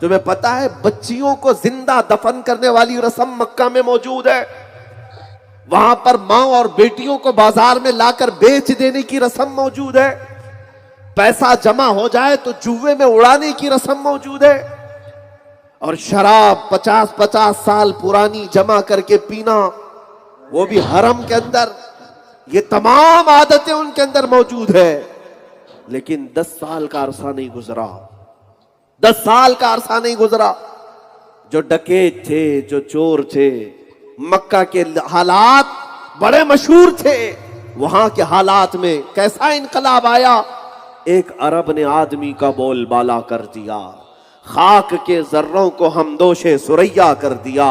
تمہیں پتا ہے بچیوں کو زندہ دفن کرنے والی رسم مکہ میں موجود ہے. وہاں پر ماں اور بیٹیوں کو بازار میں لا کر بیچ دینے کی رسم موجود ہے. پیسہ جمع ہو جائے تو جوے میں اڑانے کی رسم موجود ہے. اور شراب 50 سال پرانی جمع کر کے پینا، وہ بھی حرم کے اندر. یہ تمام عادتیں ان کے اندر موجود ہے. لیکن 10 سال کا عرصہ نہیں گزرا، 10 سال کا عرصہ نہیں گزرا. جو ڈکیت تھے، جو چور تھے، مکہ کے حالات بڑے مشہور تھے. وہاں کے حالات میں کیسا انقلاب آیا. ایک عرب نے آدمی کا بول بالا کر دیا، خاک کے ذروں کو ہمدوش سریا کر دیا.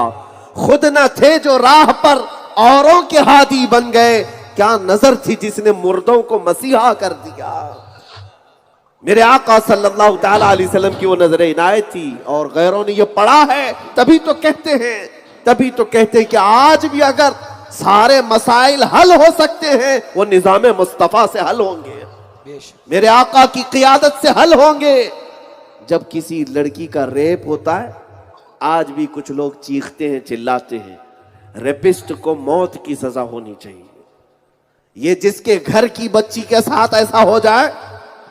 خود نہ تھے جو راہ پر اوروں کے ہادی بن گئے، کیا نظر تھی جس نے مردوں کو مسیحا کر دیا. میرے آقا صلی اللہ تعالی علیہ وسلم کی وہ نظر عنایت تھی. اور غیروں نے یہ پڑھا ہے، تبھی تو کہتے ہیں کہ آج بھی اگر سارے مسائل حل ہو سکتے ہیں وہ نظام مصطفیٰ سے حل ہوں گے، میرے آقا کی قیادت سے حل ہوں گے. جب کسی لڑکی کا ریپ ہوتا ہے، آج بھی کچھ لوگ چیختے ہیں، چلاتے ہیں، ریپسٹ کو موت کی سزا ہونی چاہیے. یہ جس کے گھر کی بچی کے ساتھ ایسا ہو جائے،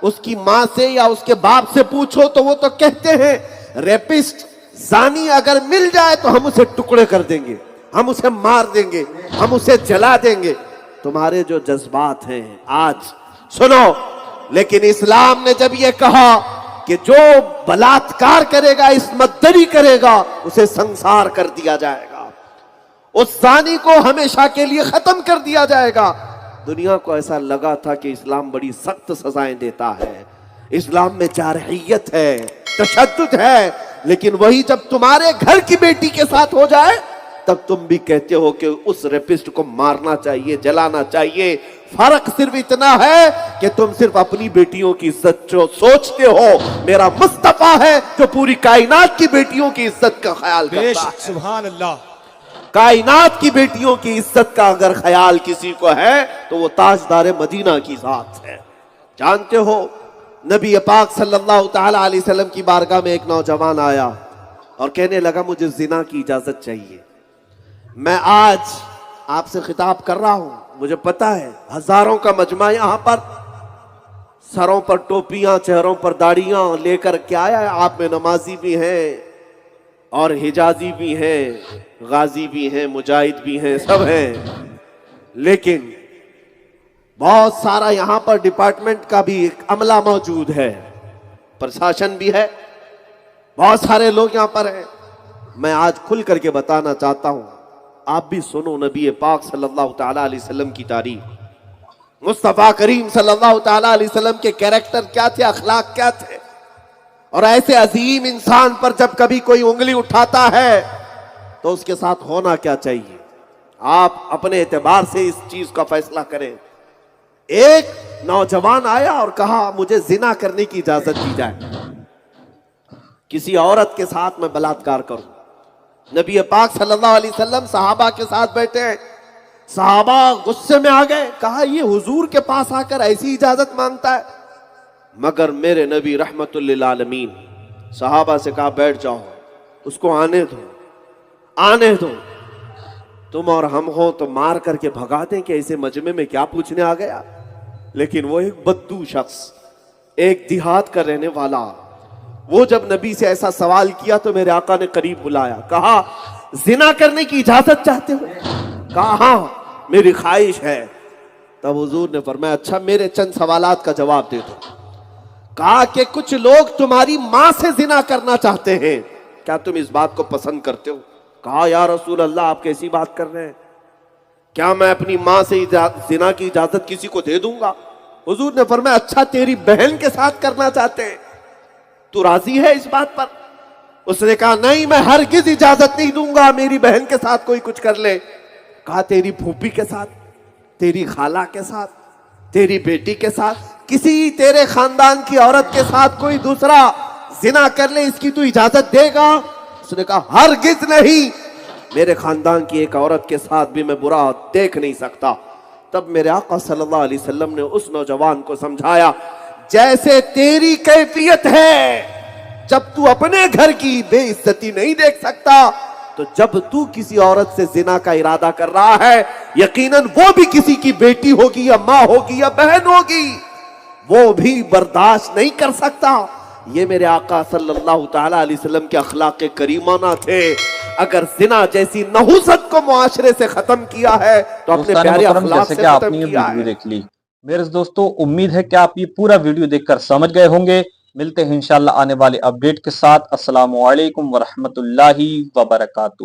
اس کی ماں سے یا اس کے باپ سے پوچھو تو وہ تو کہتے ہیں ریپسٹ زانی اگر مل جائے تو ہم اسے ٹکڑے کر دیں گے، ہم اسے مار دیں گے، ہم اسے جلا دیں گے. تمہارے جو جذبات ہیں آج سنو. لیکن اسلام نے جب یہ کہا کہ جو بلاತ್کار کرے گا، عصمت دری کرے گا، اسے سنسار کر دیا جائے گا، اس زانی کو ہمیشہ کے لیے ختم کر دیا جائے گا. دنیا کو ایسا لگا تھا کہ اسلام بڑی سخت سزائیں دیتا ہے، اسلام میں جارحیت ہے، تشدد ہے. لیکن وہی جب تمہارے گھر کی بیٹی کے ساتھ ہو جائے تب تم بھی کہتے ہو کہ اس ریپسٹ کو مارنا چاہیے، جلانا چاہیے. فرق صرف اتنا ہے کہ تم صرف اپنی بیٹیوں کی عزت جو سوچتے ہو. میرا مصطفیٰ ہے جو پوری کائنات کی بیٹیوں کی عزت کا خیال کرتا ہے. سبحان اللہ. کائنات کی بیٹیوں کی عزت کا اگر خیال کسی کو ہے تو وہ تاجدار مدینہ کی ذات ہے. جانتے ہو نبی پاک صلی اللہ تعالی علیہ وسلم کی بارگاہ میں ایک نوجوان آیا اور کہنے لگا مجھے زنا کی اجازت چاہیے. میں آج آپ سے خطاب کر رہا ہوں، مجھے پتا ہے ہزاروں کا مجمع یہاں پر، سروں پر ٹوپیاں، چہروں پر داڑیاں لے کر کے آیا ہے. آپ میں نمازی بھی ہیں اور حجازی بھی ہیں، غازی بھی ہیں، مجاہد بھی ہیں، سب ہیں. لیکن بہت سارا یہاں پر ڈپارٹمنٹ کا بھی ایک عملہ موجود ہے، پرشاسن بھی ہے، بہت سارے لوگ یہاں پر ہیں. میں آج کھل کر کے بتانا چاہتا ہوں، آپ بھی سنو نبی پاک صلی اللہ تعالی علیہ وسلم کی تعریف. مصطفیٰ کریم صلی اللہ تعالی علیہ وسلم کے کیریکٹر کیا تھے، اخلاق کیا تھے. اور ایسے عظیم انسان پر جب کبھی کوئی انگلی اٹھاتا ہے تو اس کے ساتھ ہونا کیا چاہیے، آپ اپنے اعتبار سے اس چیز کا فیصلہ کریں. ایک نوجوان آیا اور کہا مجھے زنا کرنے کی اجازت دی جائے، کسی عورت کے ساتھ میں بلاತ್کار کروں. نبی پاک صلی اللہ علیہ وسلم صحابہ کے ساتھ بیٹھے ہیں، صحابہ غصے میں آ گئے، کہا یہ حضور کے پاس آ کر ایسی اجازت مانگتا ہے. مگر میرے نبی رحمت للعالمین صحابہ سے کہا بیٹھ جاؤ، اس کو آنے دو. تم اور ہم ہو تو مار کر کے بھگا دیں کہ ایسے مجمع میں کیا پوچھنے آ گیا. لیکن وہ ایک بدو شخص، ایک دیہات کا رہنے والا، وہ جب نبی سے ایسا سوال کیا تو میرے آقا نے قریب بلایا، کہا زنا کرنے کی اجازت چاہتے ہو؟ کہا ہاں میری خواہش ہے. تب حضور نے فرمایا اچھا میرے چند سوالات کا جواب دے دو. کہا کہ کچھ لوگ تمہاری ماں سے زنا کرنا چاہتے ہیں، کیا تم اس بات کو پسند کرتے ہو؟ کہا یا رسول اللہ آپ کیسی بات کر رہے ہیں، کیا میں اپنی ماں سے زنا کی اجازت کسی کو دے دوں گا؟ حضور نے فرمایا اچھا تیری بہن کے ساتھ کرنا چاہتے ہیں، تو راضی ہے اس بات پر؟ اس نے کہا نہیں میں ہرگز اجازت نہیں دوں گا میری بہن کے ساتھ کوئی کچھ کر لے. کہا تیری پھوپھی کے ساتھ، تیری خالہ کے ساتھ، تیری بیٹی کے ساتھ، کسی تیرے خاندان کی عورت کے ساتھ کوئی دوسرا زنا کر لے، اس کی تو اجازت دے گا؟ اس نے کہا ہرگز نہیں، میرے خاندان کی ایک عورت کے ساتھ بھی میں برا دیکھ نہیں سکتا. تب میرے آقا صلی اللہ علیہ وسلم نے اس نوجوان کو سمجھایا جیسے تیری کیفیت ہے جب تو اپنے گھر کی بے عزتی نہیں دیکھ سکتا تو جب تو کسی عورت سے زنا کا ارادہ کر رہا ہے یقیناً وہ بھی کسی کی بیٹی ہوگی یا ماں ہوگی یا بہن ہوگی، وہ بھی برداشت نہیں کر سکتا۔ یہ میرے آقا صلی اللہ تعالی علیہ وسلم کے اخلاق کریمانہ تھے۔ اگر زنا جیسی نحوست کو معاشرے سے ختم کیا ہے تو اپنے دوستان پیارے محترم، اخلاق جیسے سے کہ آپ ختم نے یہ کیا ویڈیو ہے۔ دیکھ لی، میرے دوستو امید ہے کہ آپ یہ پورا ویڈیو دیکھ کر سمجھ گئے ہوں گے۔ ملتے ہیں انشاءاللہ آنے والے اپڈیٹ کے ساتھ۔ السلام علیکم ورحمۃ اللہ وبرکاتہ۔